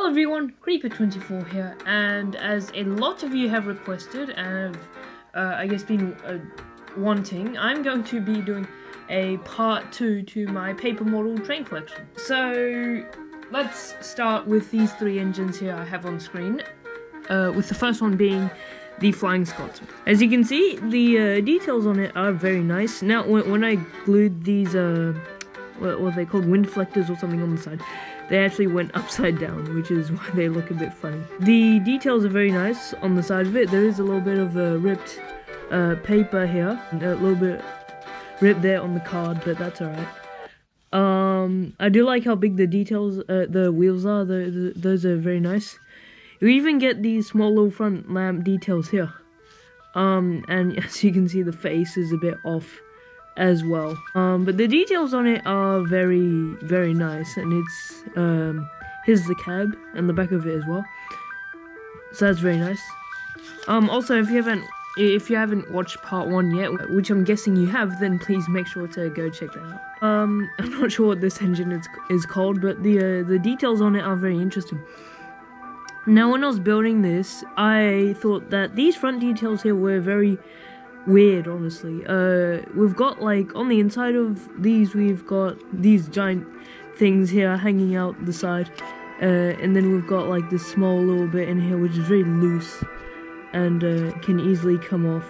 everyone, Creeper24 here, and as a lot of you have requested and have, I guess, been wanting, I'm going to be doing a part 2 to my paper model train collection. So, let's start with these three engines here I have on screen, with the first one being the Flying Scotsman. As you can see, the details on it are very nice. Now, when I glued these, what are they called, wind deflectors or something on the side, they actually went upside down, which is why they look a bit funny. The details are very nice on the side of it. There is a little bit of ripped paper here, a little bit ripped there on the card, but that's alright. I do like how big the details, the wheels are. Those are very nice. You even get these small little front lamp details here. And as you can see, the face is a bit off as well, but the details on it are very, very nice, and it's here's the cab and the back of it as well, so that's very nice. Also, if you haven't watched part 1 yet, which I'm guessing you have, then please make sure to go check that out. I'm not sure what this engine is called, but the details on it are very interesting. Now, when I was building this, I thought that these front details here were very weird, honestly. We've got, like, on the inside of these, we've got these giant things here hanging out the side, and then we've got, like, this small little bit in here which is very loose and can easily come off,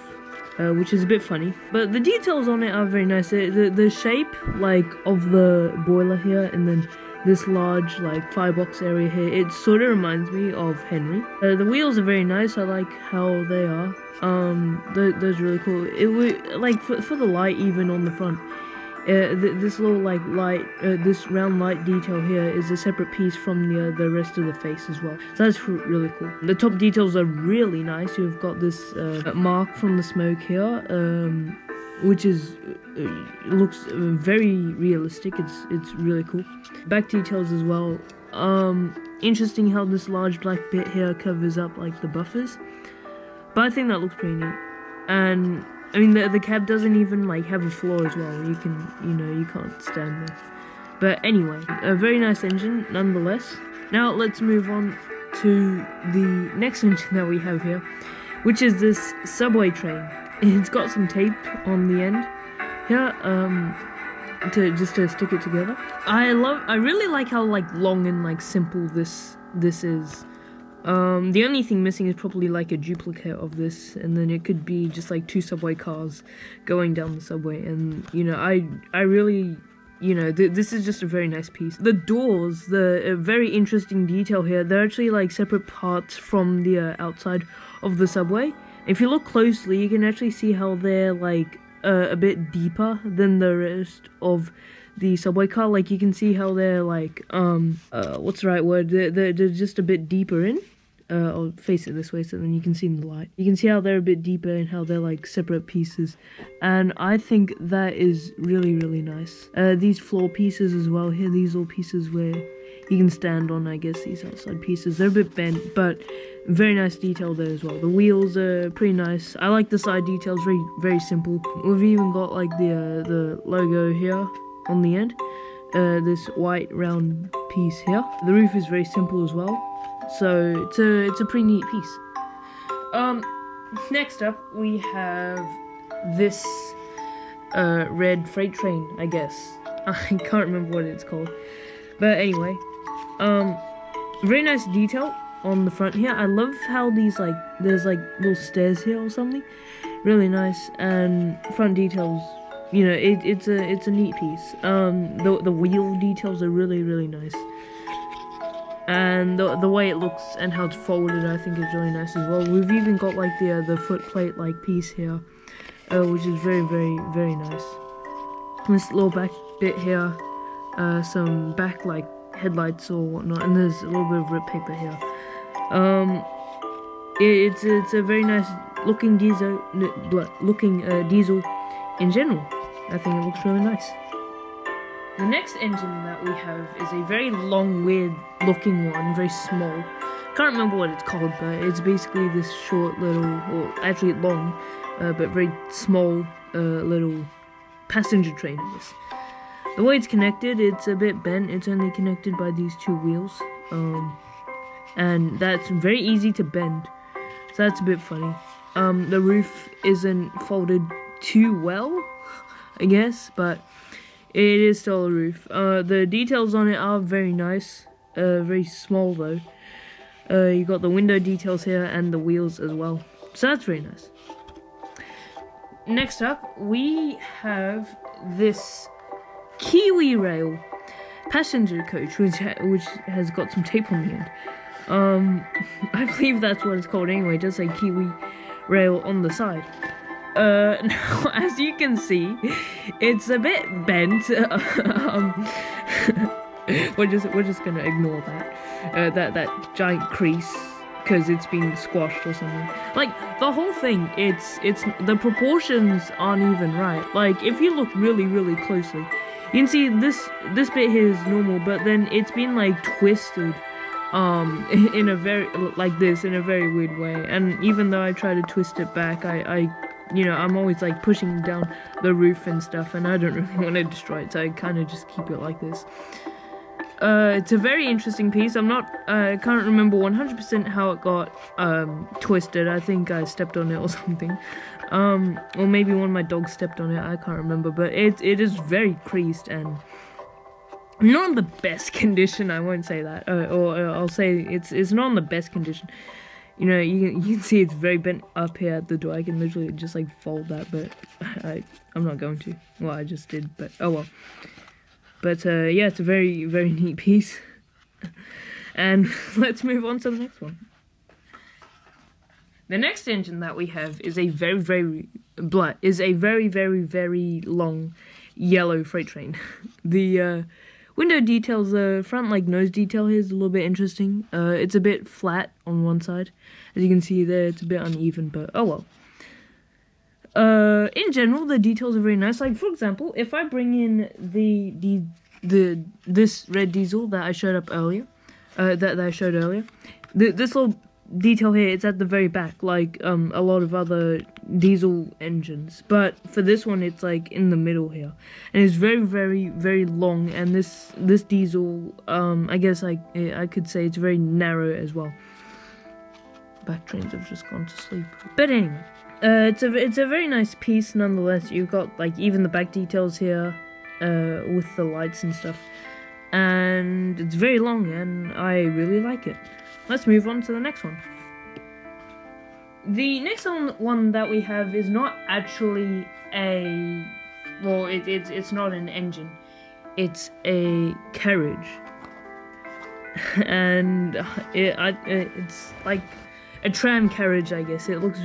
which is a bit funny. But the details on it are very nice. The shape, like, of the boiler here, and then this large, like, firebox area here, it sort of reminds me of Henry. The wheels are very nice. I like how they are. Those are really cool. It would, like, for the light even on the front, this little, like, light, this round light detail here is a separate piece from the rest of the face as well. So that's really cool. The top details are really nice. You've got this mark from the smoke here, which is looks very realistic. It's really cool. Back details as well. Interesting how this large black bit here covers up, like, the buffers. But I think that looks pretty neat. And I mean, the cab doesn't even, like, have a floor as well. You can, you can't stand there. But anyway, a very nice engine nonetheless. Now let's move on to the next engine that we have here, which is this subway train. It's got some tape on the end here, to stick it together. I really like how, like, long and, like, simple this is. The only thing missing is probably, like, a duplicate of this, and then it could be just, like, 2 subway cars going down the subway. And I really, this is just a very nice piece. The doors, the very interesting detail here, they're actually, like, separate parts from the outside of the subway. If you look closely, you can actually see how they're, like, a bit deeper than the rest of the subway car. Like, you can see how they're, like, what's the right word? They're just a bit deeper in. I'll face it this way so then you can see in the light. You can see how they're a bit deeper and how they're, like, separate pieces. And I think that is really, really nice. These floor pieces as well here, these little pieces where you can stand on, I guess, these outside pieces. They're a bit bent, but very nice detail there as well. The wheels are pretty nice. I like the side details, very, very simple. We've even got, like, the logo here on the end. This white round piece here. The roof is very simple as well. So it's a pretty neat piece. Next up we have this red freight train, I guess. I can't remember what it's called. But anyway, very nice detail on the front here. I love how these, like, there's, like, little stairs here or something. Really nice. And front details, it's a neat piece. The wheel details are really, really nice. And the way it looks and how it's folded, I think, is really nice as well. We've even got, like, the foot plate, like, piece here, which is very, very, very nice. This little back bit here, some back, like, headlights or whatnot, and there's a little bit of ripped paper here. It's a very nice looking diesel in general. I think it looks really nice. The next engine that we have is a very long, weird looking one, very small. Can't remember what it's called, but it's basically this short little, or actually long, but very small little passenger train, I guess. The way it's connected, it's a bit bent. It's only connected by these 2 wheels. and that's very easy to bend. So that's a bit funny. The roof isn't folded too well, I guess, but it is still a roof. The details on it are very nice, very small though. You got the window details here and the wheels as well. So that's very nice. Next up, we have this KiwiRail passenger coach, which has got some tape on the end. I believe that's what it's called anyway, just a KiwiRail on the side. Now, as you can see, it's a bit bent. We're just gonna ignore that. That giant crease, because it's been squashed or something. Like, the whole thing, it's the proportions aren't even right. Like, if you look really closely, you can see this bit here is normal, but then it's been like twisted in a very weird way. And even though I try to twist it back, I'm always like pushing down the roof and stuff, and I don't really want to destroy it, so I kind of just keep it like this. It's a very interesting piece. I can't remember 100% how it got twisted. I think I stepped on it or something. Or maybe one of my dogs stepped on it, I can't remember, but it is very creased and not in the best condition. I won't say that, I'll say it's not in the best condition. You know, you can see it's very bent up here at the door. I can literally just like fold that, but I'm not going to. Well, I just did, but oh well. But yeah, it's a very neat piece. And let's move on to the next one. The next engine that we have is a very long yellow freight train. The window details, the front like nose detail here is a little bit interesting. It's a bit flat on one side. As you can see there, it's a bit uneven, but oh well. In general, the details are very nice. Like, for example, if I bring in this red diesel that I showed up earlier, that I showed earlier, this little detail here, it's at the very back, like a lot of other diesel engines. But for this one, it's like in the middle here, and it's very long. And this diesel, I guess I could say it's very narrow as well. Back trains have just gone to sleep. But anyway. It's a very nice piece nonetheless. You've got like even the back details here with the lights and stuff, and it's very long and I really like it. Let's move on to the next one. The next one that we have is not actually it's not an engine, it's a carriage, and it's like a tram carriage, I guess. It looks,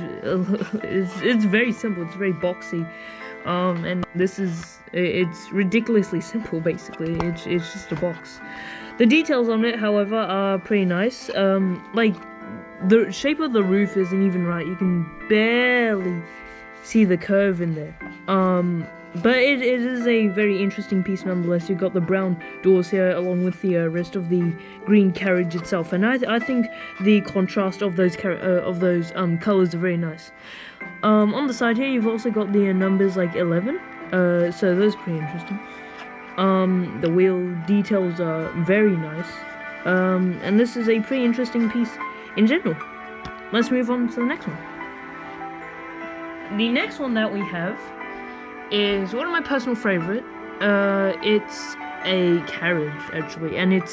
it's very simple, it's very boxy, and it's ridiculously simple, basically. It's just a box. The details on it, however, are pretty nice. Like, the shape of the roof isn't even right. You can barely see the curve in there. But it is a very interesting piece nonetheless. You've got the brown doors here along with the rest of the green carriage itself, and I think the contrast of those colors are very nice. On the side here, you've also got the numbers like 11, so those are pretty interesting. The wheel details are very nice, and this is a pretty interesting piece in general. Let's move on to the next one. The next one that we have is one of my personal favorite. It's a carriage actually, and it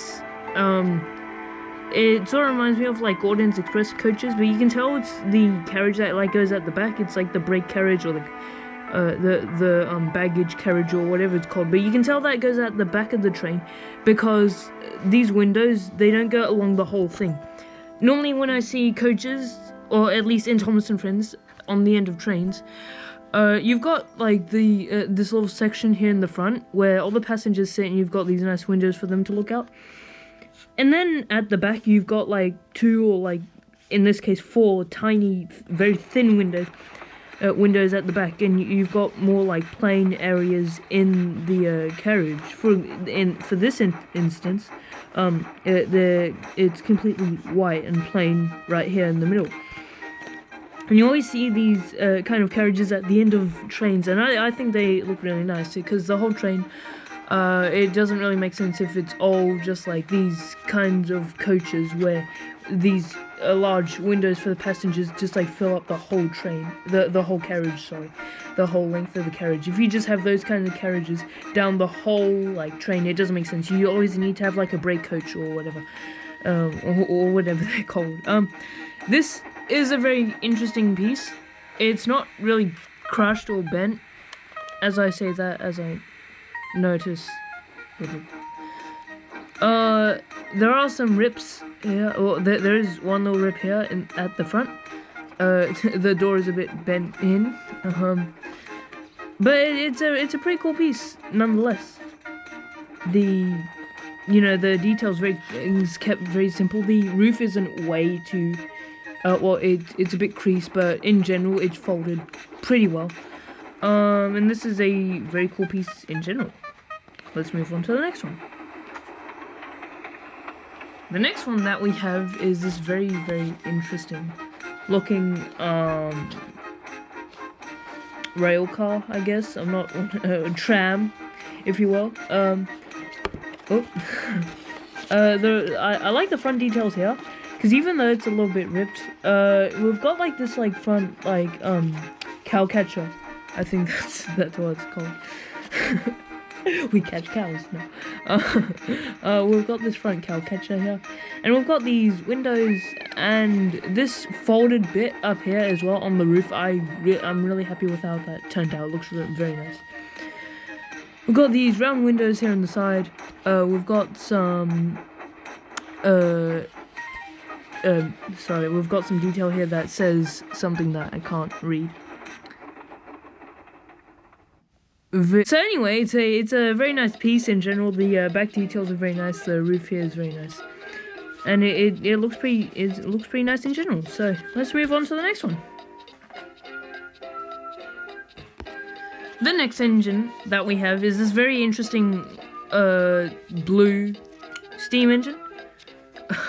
sort of reminds me of like Gordon's Express coaches, but you can tell it's the carriage that like goes at the back. It's like the brake carriage or the baggage carriage or whatever it's called, but you can tell that it goes at the back of the train because these windows, they don't go along the whole thing. Normally when I see coaches, or at least in Thomas & Friends, on the end of trains, you've got like this little section here in the front where all the passengers sit, and you've got these nice windows for them to look out. And then at the back you've got like 2 or like in this case 4 tiny, very thin windows at the back, and you've got more like plain areas in the carriage. For this instance, it's completely white and plain right here in the middle. And you always see these kind of carriages at the end of trains, and I think they look really nice because the whole train It doesn't really make sense if it's all just like these kinds of coaches where these large windows for the passengers just like fill up the whole train, the whole carriage, sorry, the whole length of the carriage. If you just have those kinds of carriages down the whole like train, it doesn't make sense. You always need to have like a brake coach or whatever, or whatever they're called. This is a very interesting piece. It's not really crushed or bent, as I say that, as I notice. There are some rips here, or there is one little rip here at the front. The door is a bit bent in, but it's a pretty cool piece nonetheless. The details is kept very simple. The roof isn't way too, well, it's a bit creased, but in general it's folded pretty well. And this is a very cool piece in general. Let's move on to the next one. The next one that we have is this very, very interesting looking rail car, I guess. I'm not tram, if you will. I like the front details here, because even though it's a little bit ripped, we've got like this like front like cow catcher. I think that's what it's called. We catch cows now. We've got this front cow catcher here, and we've got these windows and this folded bit up here as well on the roof. I'm really happy with how that turned out. It looks very nice. We've got these round windows here on the side. We've got some sorry, we've got some detail here that says something that I can't read. So anyway, it's a very nice piece in general. The back details are very nice. The roof here is very nice, and it looks pretty nice in general. So let's move on to the next one. The next engine that we have is this very interesting blue steam engine.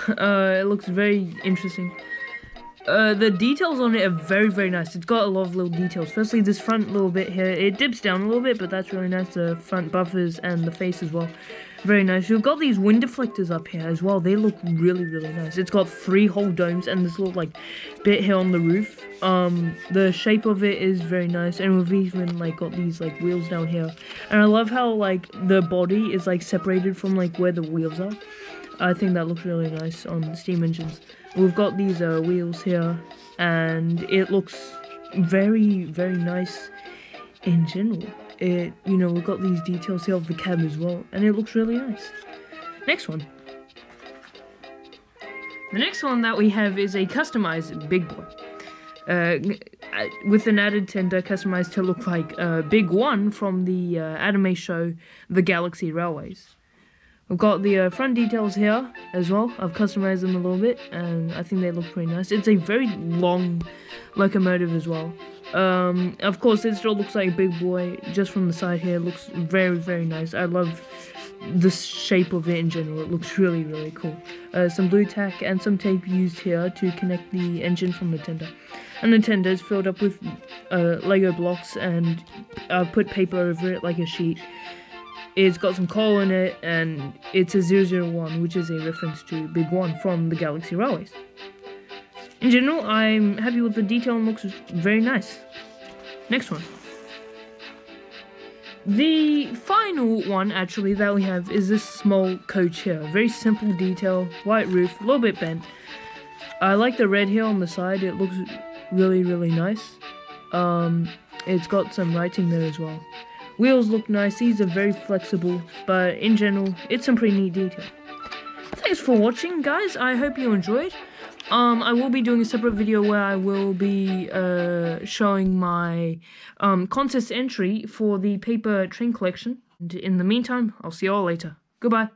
It looks very interesting. The details on it are very, very nice. It's got a lot of little details. Firstly, this front little bit here, it dips down a little bit, but that's really nice. The front buffers and the face as well, very nice. You've got these wind deflectors up here as well. They look really, really nice. It's got 3 whole domes and this little like bit here on the roof. The shape of it is very nice, and we've even like got these like wheels down here. And I love how like the body is like separated from like where the wheels are. I think that looks really nice on steam engines. We've got these wheels here, and it looks very, very nice in general. We've got these details here of the cab as well, and it looks really nice. Next one. The next one that we have is a customized Big Boy. With an added tender customized to look like Big One from the anime show The Galaxy Railways. We've got the front details here as well. I've customized them a little bit, and I think they look pretty nice. It's a very long locomotive as well. Of course, it still looks like a Big Boy just from the side here. It looks very, very nice. I love the shape of it in general. It looks really, really cool. Some blue tack and some tape used here to connect the engine from the tender. And the tender is filled up with Lego blocks, and I've put paper over it like a sheet. It's got some coal in it, and it's a 001, which is a reference to Big One from the Galaxy Railways. In general, I'm happy with the detail and looks very nice. Next one. The final one, actually, that we have is this small coach here. Very simple detail, white roof, a little bit bent. I like the red here on the side. It looks really, really nice. It's got some writing there as well. Wheels look nice. These are very flexible, but in general, it's some pretty neat detail. Thanks for watching, guys. I hope you enjoyed. I will be doing a separate video where I will be showing my contest entry for the paper train collection. And in the meantime, I'll see you all later. Goodbye.